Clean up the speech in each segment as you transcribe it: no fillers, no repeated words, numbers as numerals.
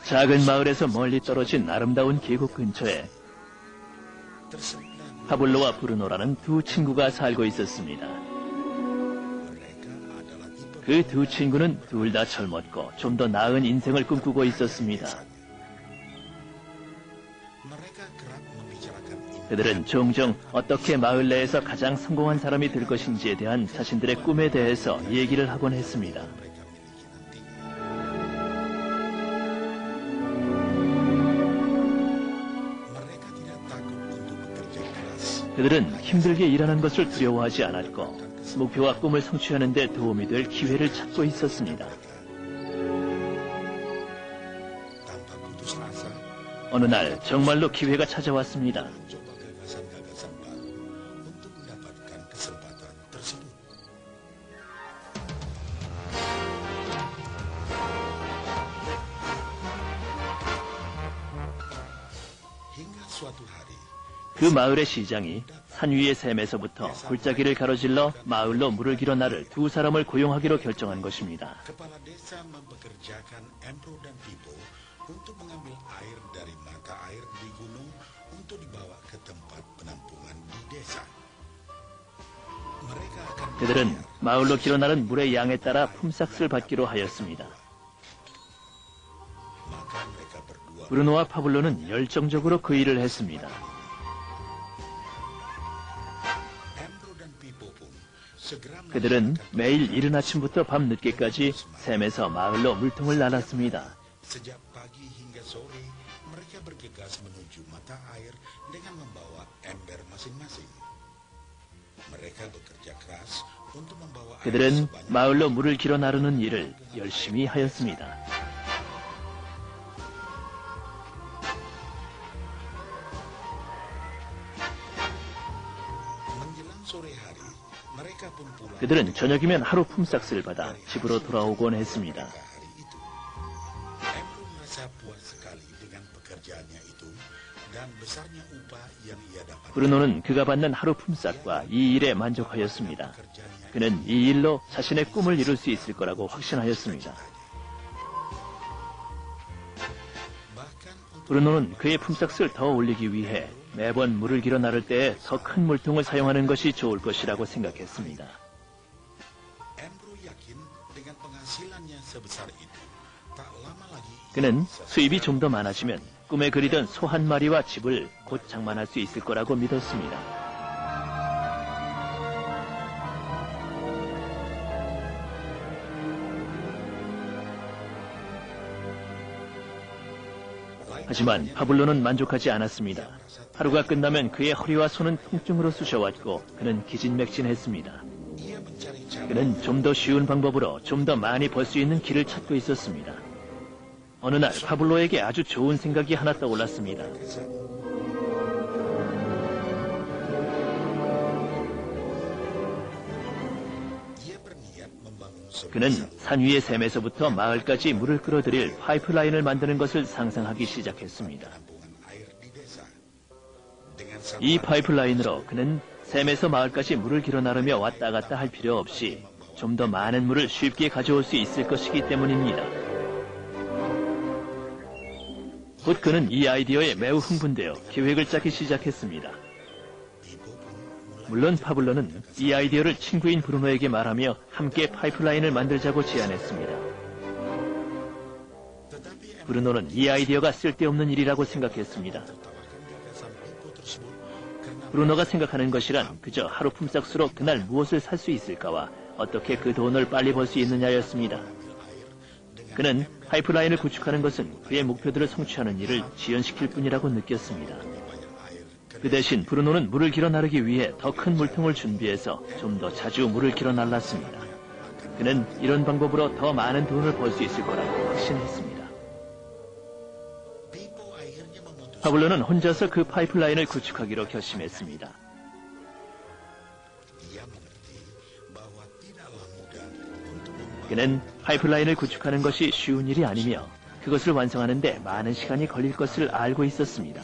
작은 마을에서 멀리 떨어진 아름다운 계곡 근처에 파블로와 브루노라는 두 친구가 살고 있었습니다. 그 두 친구는 둘 다 젊었고 좀 더 나은 인생을 꿈꾸고 있었습니다. 그들은 종종 어떻게 마을 내에서 가장 성공한 사람이 될 것인지에 대한 자신들의 꿈에 대해서 얘기를 하곤 했습니다. 그들은 힘들게 일하는 것을 두려워하지 않았고 목표와 꿈을 성취하는 데 도움이 될 기회를 찾고 있었습니다. 어느 날 정말로 기회가 찾아왔습니다. 그 마을의 시장이 산 위의 샘에서부터 골짜기를 가로질러 마을로 물을 길어 나를 두 사람을 고용하기로 결정한 것입니다. 그들은 마을로 길어 나른 물의 양에 따라 품삯을 받기로 하였습니다. 브루노와 파블로는 열정적으로 그 일을 했습니다. 그들은 매일 이른 아침부터 밤 늦게까지 샘에서 마을로 물통을 날았습니다. 그들은 마을로 물을 길어 나르는 일을 열심히 하였습니다. 그들은 저녁이면 하루 품삯을 받아 집으로 돌아오곤 했습니다. 브루노는 그가 받는 하루 품삯과 이 일에 만족하였습니다. 그는 이 일로 자신의 꿈을 이룰 수 있을 거라고 확신하였습니다. 브루노는 그의 품삯을 더 올리기 위해 매번 물을 길어 나를 때에 더 큰 물통을 사용하는 것이 좋을 것이라고 생각했습니다. 그는 수입이 좀 더 많아지면 꿈에 그리던 소 한 마리와 집을 곧 장만할 수 있을 거라고 믿었습니다. 하지만 파블로는 만족하지 않았습니다. 하루가 끝나면 그의 허리와 손은 통증으로 쑤셔왔고 그는 기진맥진했습니다. 그는 좀 더 쉬운 방법으로 좀 더 많이 벌 수 있는 길을 찾고 있었습니다. 어느 날 파블로에게 아주 좋은 생각이 하나 떠올랐습니다. 그는 산 위의 샘에서부터 마을까지 물을 끌어들일 파이프라인을 만드는 것을 상상하기 시작했습니다. 이 파이프라인으로 그는 샘에서 마을까지 물을 길어 나르며 왔다 갔다 할 필요 없이 좀 더 많은 물을 쉽게 가져올 수 있을 것이기 때문입니다. 곧 그는 이 아이디어에 매우 흥분되어 계획을 짜기 시작했습니다. 물론 파블로는 이 아이디어를 친구인 브루노에게 말하며 함께 파이프라인을 만들자고 제안했습니다. 브루노는 이 아이디어가 쓸데없는 일이라고 생각했습니다. 브루노가 생각하는 것이란 그저 하루 품삯으로 그날 무엇을 살 수 있을까와 어떻게 그 돈을 빨리 벌 수 있느냐였습니다. 그는 파이프라인을 구축하는 것은 그의 목표들을 성취하는 일을 지연시킬 뿐이라고 느꼈습니다. 그 대신 브루노는 물을 길어 나르기 위해 더 큰 물통을 준비해서 좀 더 자주 물을 길어 날랐습니다. 그는 이런 방법으로 더 많은 돈을 벌 수 있을 거라고 확신했습니다. 파블로는 혼자서 그 파이프라인을 구축하기로 결심했습니다. 그는 파이프라인을 구축하는 것이 쉬운 일이 아니며 그것을 완성하는 데 많은 시간이 걸릴 것을 알고 있었습니다.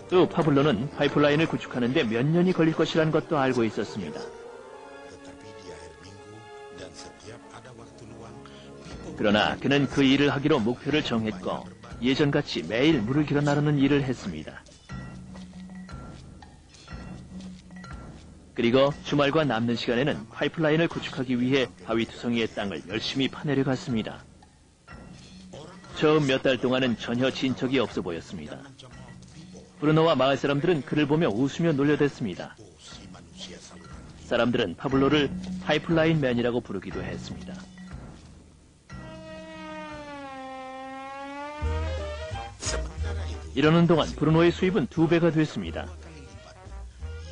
또 파블로는 파이프라인을 구축하는 데 몇 년이 걸릴 것이란 것도 알고 있었습니다. 그러나 그는 그 일을 하기로 목표를 정했고 예전같이 매일 물을 길어 나르는 일을 했습니다. 그리고 주말과 남는 시간에는 파이프라인을 구축하기 위해 바위투성이의 땅을 열심히 파내려 갔습니다. 처음 몇 달 동안은 전혀 진척이 없어 보였습니다. 브루노와 마을 사람들은 그를 보며 웃으며 놀려댔습니다. 사람들은 파블로를 파이프라인 맨이라고 부르기도 했습니다. 이러는 동안 브루노의 수입은 2배가 됐습니다.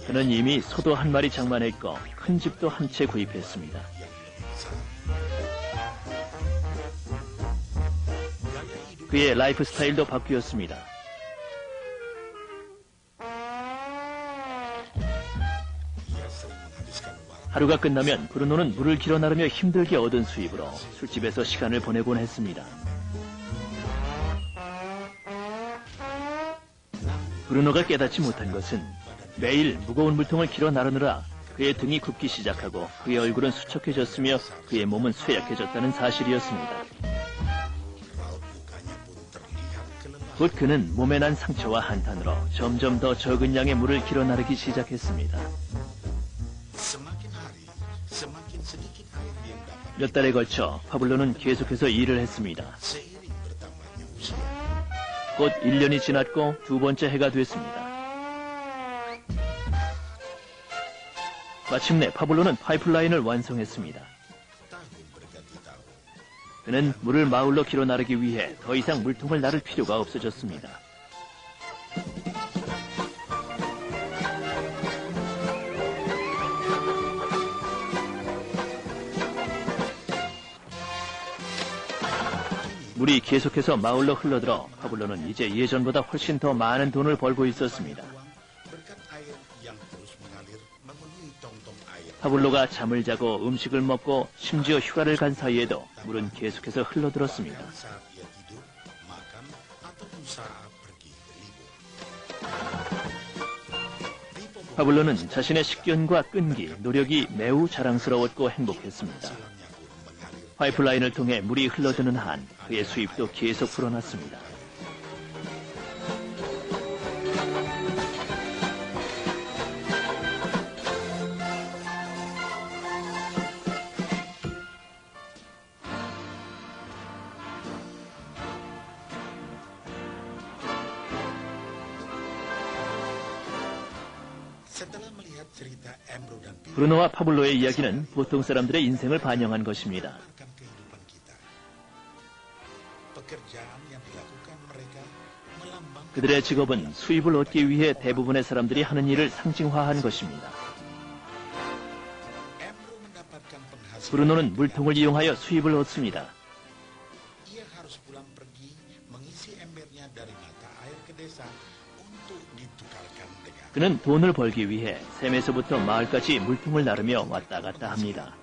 그는 이미 소도 한 마리 장만했고 큰 집도 한 채 구입했습니다. 그의 라이프 스타일도 바뀌었습니다. 하루가 끝나면 브루노는 물을 길어 나르며 힘들게 얻은 수입으로 술집에서 시간을 보내곤 했습니다. 브루노가 깨닫지 못한 것은 매일 무거운 물통을 길어 나르느라 그의 등이 굽기 시작하고 그의 얼굴은 수척해졌으며 그의 몸은 쇠약해졌다는 사실이었습니다. 곧 그는 몸에 난 상처와 한탄으로 점점 더 적은 양의 물을 길어 나르기 시작했습니다. 몇 달에 걸쳐 파블로는 계속해서 일을 했습니다. 곧 1년이 지났고 2번째 해가 됐습니다. 마침내 파블로는 파이프라인을 완성했습니다. 그는 물을 마을로 길어 나르기 위해 더 이상 물통을 나를 필요가 없어졌습니다. 물이 계속해서 마을로 흘러들어 파블로는 이제 예전보다 훨씬 더 많은 돈을 벌고 있었습니다. 파블로가 잠을 자고 음식을 먹고 심지어 휴가를 간 사이에도 물은 계속해서 흘러들었습니다. 파블로는 자신의 식견과 끈기, 노력이 매우 자랑스러웠고 행복했습니다. 파이프라인을 통해 물이 흘러드는 한 그의 수입도 계속 불어났습니다. 브루노와 파블로의 이야기는 보통 사람들의 인생을 반영한 것입니다. 그들의 직업은 수입을 얻기 위해 대부분의 사람들이 하는 일을 상징화한 것입니다. 브루노는 물통을 이용하여 수입을 얻습니다. 그는 돈을 벌기 위해 샘에서부터 마을까지 물통을 나르며 왔다 갔다 합니다.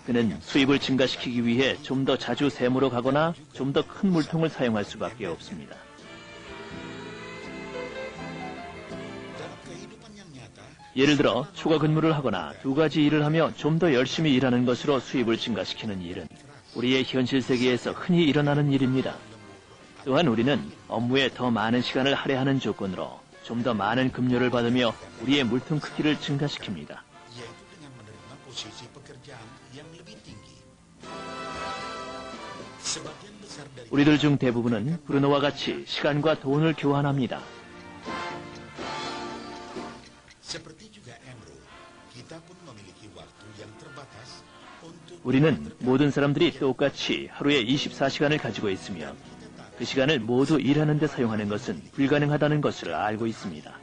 그는 수입을 증가시키기 위해 좀 더 자주 샘으로 가거나 좀 더 큰 물통을 사용할 수밖에 없습니다. 예를 들어 초과 근무를 하거나 2가지 일을 하며 좀 더 열심히 일하는 것으로 수입을 증가시키는 일은 우리의 현실 세계에서 흔히 일어나는 일입니다. 또한 우리는 업무에 더 많은 시간을 할애하는 조건으로 좀 더 많은 급료를 받으며 우리의 물통 크기를 증가시킵니다. 우리들 중 대부분은 브루노와 같이 시간과 돈을 교환합니다. 우리는 모든 사람들이 똑같이 하루에 24시간을 가지고 있으며 그 시간을 모두 일하는 데 사용하는 것은 불가능하다는 것을 알고 있습니다.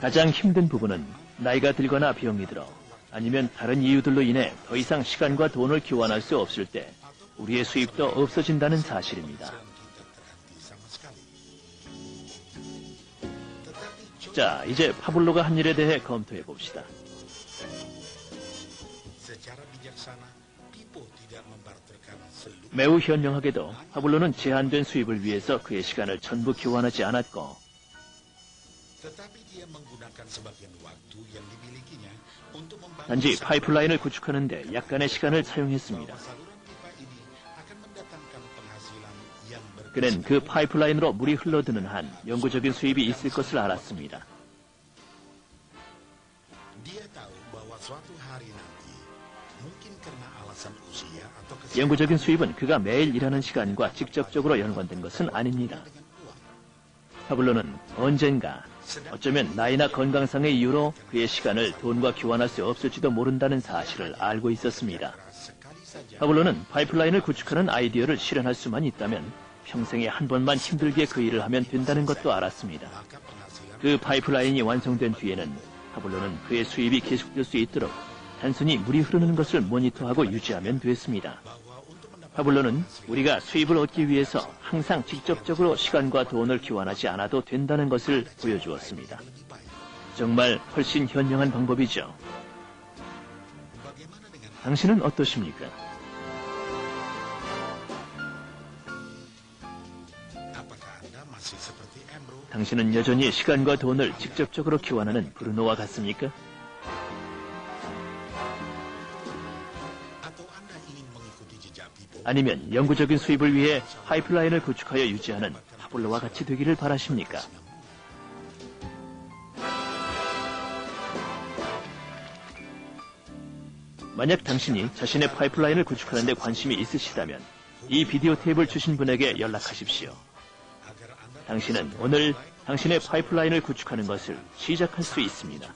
가장 힘든 부분은 나이가 들거나 병이 들어 아니면 다른 이유들로 인해 더 이상 시간과 돈을 교환할 수 없을 때 우리의 수입도 없어진다는 사실입니다. 자, 이제 파블로가 한 일에 대해 검토해 봅시다. 매우 현명하게도 파블로는 제한된 수입을 위해서 그의 시간을 전부 교환하지 않았고 단지 파이프라인을 구축하는 데 약간의 시간을 사용했습니다. 그는 그 파이프라인으로 물이 흘러드는 한 영구적인 수입이 있을 것을 알았습니다. 영구적인 수입은 그가 매일 일하는 시간과 직접적으로 연관된 것은 아닙니다. 파블로는 언젠가 어쩌면 나이나 건강상의 이유로 그의 시간을 돈과 교환할 수 없을지도 모른다는 사실을 알고 있었습니다. 파블로는 파이프라인을 구축하는 아이디어를 실현할 수만 있다면 평생에 한 번만 힘들게 그 일을 하면 된다는 것도 알았습니다. 그 파이프라인이 완성된 뒤에는 파블로는 그의 수입이 계속될 수 있도록 단순히 물이 흐르는 것을 모니터하고 유지하면 됐습니다. 파블로는 우리가 수입을 얻기 위해서 항상 직접적으로 시간과 돈을 교환하지 않아도 된다는 것을 보여주었습니다. 정말 훨씬 현명한 방법이죠. 당신은 어떠십니까? 당신은 여전히 시간과 돈을 직접적으로 교환하는 브루노와 같습니까? 아니면 영구적인 수입을 위해 파이프라인을 구축하여 유지하는 파블로와 같이 되기를 바라십니까? 만약 당신이 자신의 파이프라인을 구축하는 데 관심이 있으시다면 이 비디오 테이프를 주신 분에게 연락하십시오. 당신은 오늘 당신의 파이프라인을 구축하는 것을 시작할 수 있습니다.